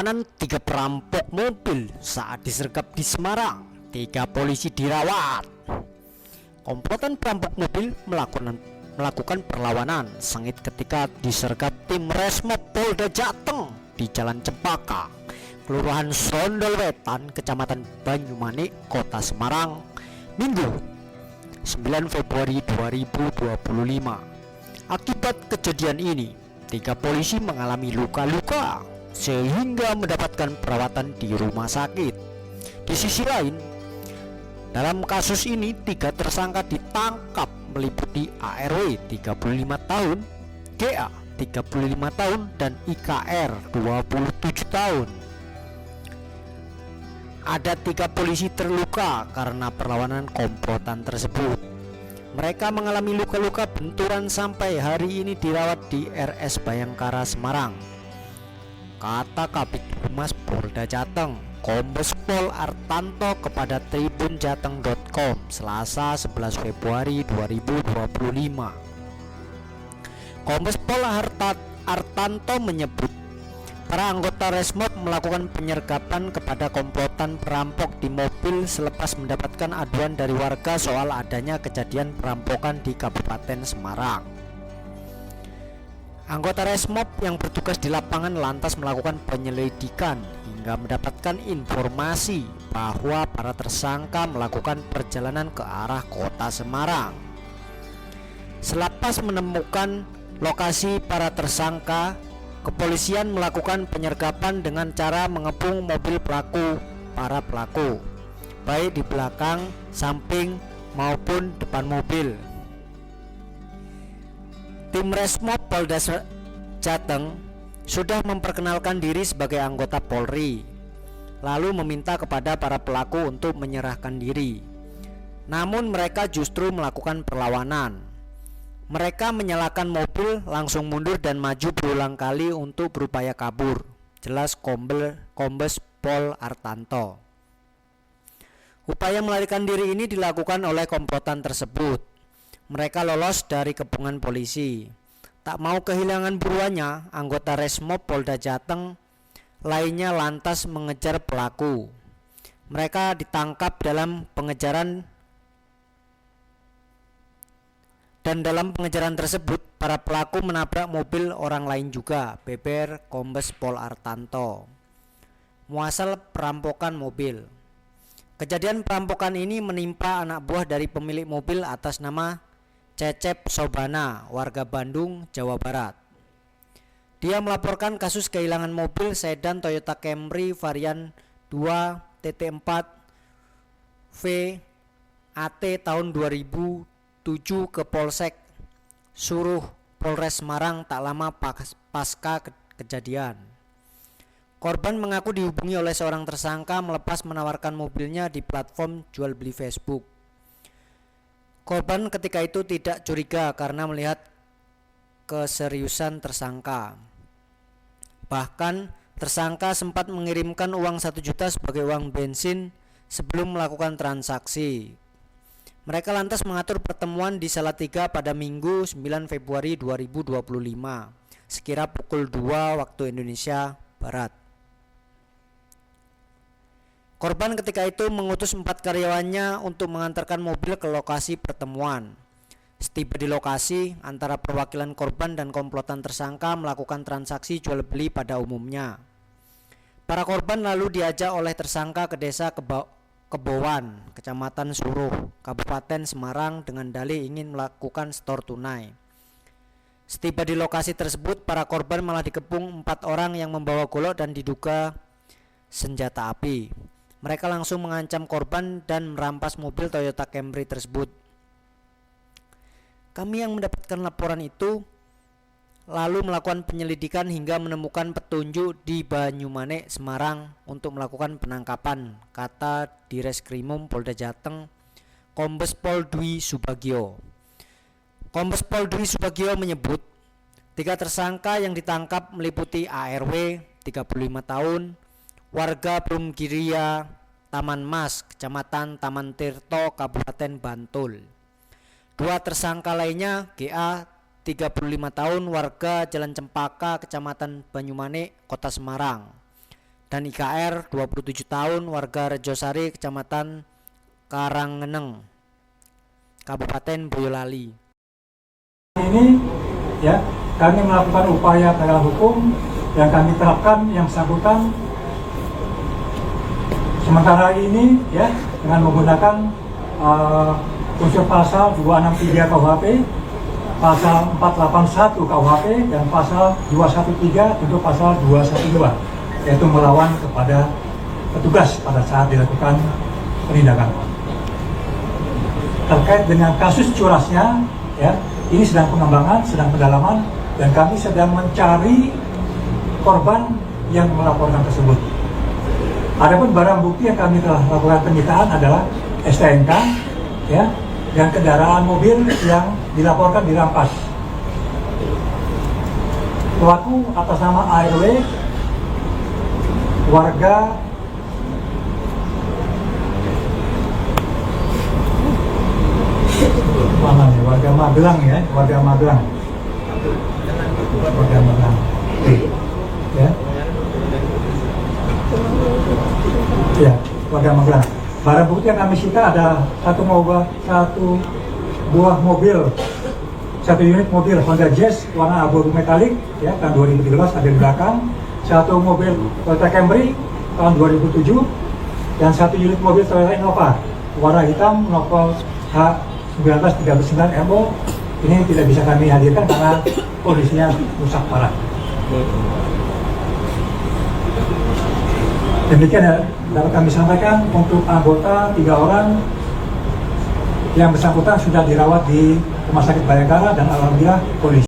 Perlawanan 3 perampok mobil saat disergap di Semarang. 3 polisi dirawat. Komplotan perampok mobil melakukan perlawanan sengit ketika disergap tim Resmob Polda Jateng di Jalan Cempaka, Kelurahan Sondolwetan, Kecamatan Banyumanik, Kota Semarang, Minggu 9 Februari 2025. Akibat kejadian ini, 3 polisi mengalami luka-luka sehingga mendapatkan perawatan di rumah sakit. Di sisi lain, dalam kasus ini 3 tersangka ditangkap meliputi ARW 35 tahun, GA 35 tahun, dan IKR 27 tahun. Ada 3 polisi terluka karena perlawanan komplotan tersebut. Mereka mengalami luka-luka benturan sampai hari ini dirawat di RS Bayangkara Semarang, kata Kabid Humas Polda Jateng Kombes Pol Artanto kepada tribunjateng.com Selasa 11 Februari 2025. Kombes Pol Artanto menyebut para anggota Resmob melakukan penyergapan kepada komplotan perampok di mobil selepas mendapatkan aduan dari warga soal adanya kejadian perampokan di Kabupaten Semarang. Anggota Resmob yang bertugas di lapangan lantas melakukan penyelidikan hingga mendapatkan informasi bahwa para tersangka melakukan perjalanan ke arah kota Semarang. Selepas menemukan lokasi para tersangka, kepolisian melakukan penyergapan dengan cara mengepung mobil para pelaku, baik di belakang, samping, maupun depan mobil. Tim Resmob Polda Jateng sudah memperkenalkan diri sebagai anggota Polri, lalu meminta kepada para pelaku untuk menyerahkan diri. Namun mereka justru melakukan perlawanan. Mereka menyalakan mobil, langsung mundur dan maju berulang kali untuk berupaya kabur, jelas Kombes Pol Artanto. Upaya melarikan diri ini dilakukan oleh komplotan tersebut. Mereka lolos dari kepungan polisi. Tak mau kehilangan buruannya, anggota Resmob Polda Jateng lainnya lantas mengejar pelaku. Mereka ditangkap dalam pengejaran, dan dalam pengejaran tersebut para pelaku menabrak mobil orang lain juga, beber Kombes Pol Artanto. Muasal perampokan mobil. Kejadian perampokan ini menimpa anak buah dari pemilik mobil atas nama Cecep Sobana, warga Bandung, Jawa Barat. Dia melaporkan kasus kehilangan mobil sedan Toyota Camry varian 2TT4 VAT tahun 2007 ke Polsek Suruh Polres Semarang tak lama pasca kejadian. Korban mengaku dihubungi oleh seorang tersangka melepas menawarkan mobilnya di platform jual beli Facebook. Korban ketika itu tidak curiga karena melihat keseriusan tersangka. Bahkan tersangka sempat mengirimkan uang 1 juta sebagai uang bensin sebelum melakukan transaksi. Mereka lantas mengatur pertemuan di Salatiga pada Minggu 9 Februari 2025 sekira pukul 2 waktu Indonesia Barat. Korban ketika itu mengutus 4 karyawannya untuk mengantarkan mobil ke lokasi pertemuan. Setiba di lokasi, antara perwakilan korban dan komplotan tersangka melakukan transaksi jual beli pada umumnya. Para korban lalu diajak oleh tersangka ke desa Kebowan, Kecamatan Suruh, Kabupaten Semarang dengan dalih ingin melakukan setor tunai. Setiba di lokasi tersebut, para korban malah dikepung 4 orang yang membawa golok dan diduga senjata api. Mereka langsung mengancam korban dan merampas mobil Toyota Camry tersebut. Kami yang mendapatkan laporan itu lalu melakukan penyelidikan hingga menemukan petunjuk di Banyumanik, Semarang untuk melakukan penangkapan, kata Direskrimum Polda Jateng Kombes Pol Dwi Subagio. Kombes Pol Dwi Subagio menyebut 3 tersangka yang ditangkap meliputi ARW 35 tahun, warga Brumgiria, Taman Mas, Kecamatan Taman Tirto, Kabupaten Bantul. 2 tersangka lainnya GA 35 tahun, warga Jalan Cempaka, Kecamatan Banyumanik, Kota Semarang. dan IKR 27 tahun warga Rejosari, Kecamatan Karangeneng, Kabupaten Boyolali. Ini ya, kami melakukan upaya penegakan hukum yang kami terapkan yang bersangkutan sementara ini ya, dengan menggunakan unsur pasal 263 KUHP, pasal 481 KUHP, dan pasal 213 untuk pasal 212, yaitu melawan kepada petugas pada saat dilakukan penindakan. Terkait dengan kasus curasnya, ya, ini sedang pengembangan, sedang pendalaman, dan kami sedang mencari korban yang melaporkan tersebut. Adapun barang bukti yang kami telah lakukan penyitaan adalah STNK, ya, dan kendaraan mobil yang dilaporkan dirampas. Pelaku atas nama ARW, warga mana nih? Warga Magelang ya, warga Magelang. Warga Magelang. Ya. Ya, warga Magelang. Barang bukti yang kami sita ada satu buah mobil, satu unit mobil Honda Jazz warna abu-abu metalik ya, tahun 2013 ada di belakang, satu mobil Toyota Camry tahun 2007, dan satu unit mobil Toyota Innova warna hitam Nopol H1939 MO. Ini tidak bisa kami hadirkan karena kondisinya rusak parah. Demikian ya, dapat kami sampaikan untuk anggota 3 orang yang bersangkutan sudah dirawat di Rumah Sakit Bayangkara, dan alhamdulillah kondisi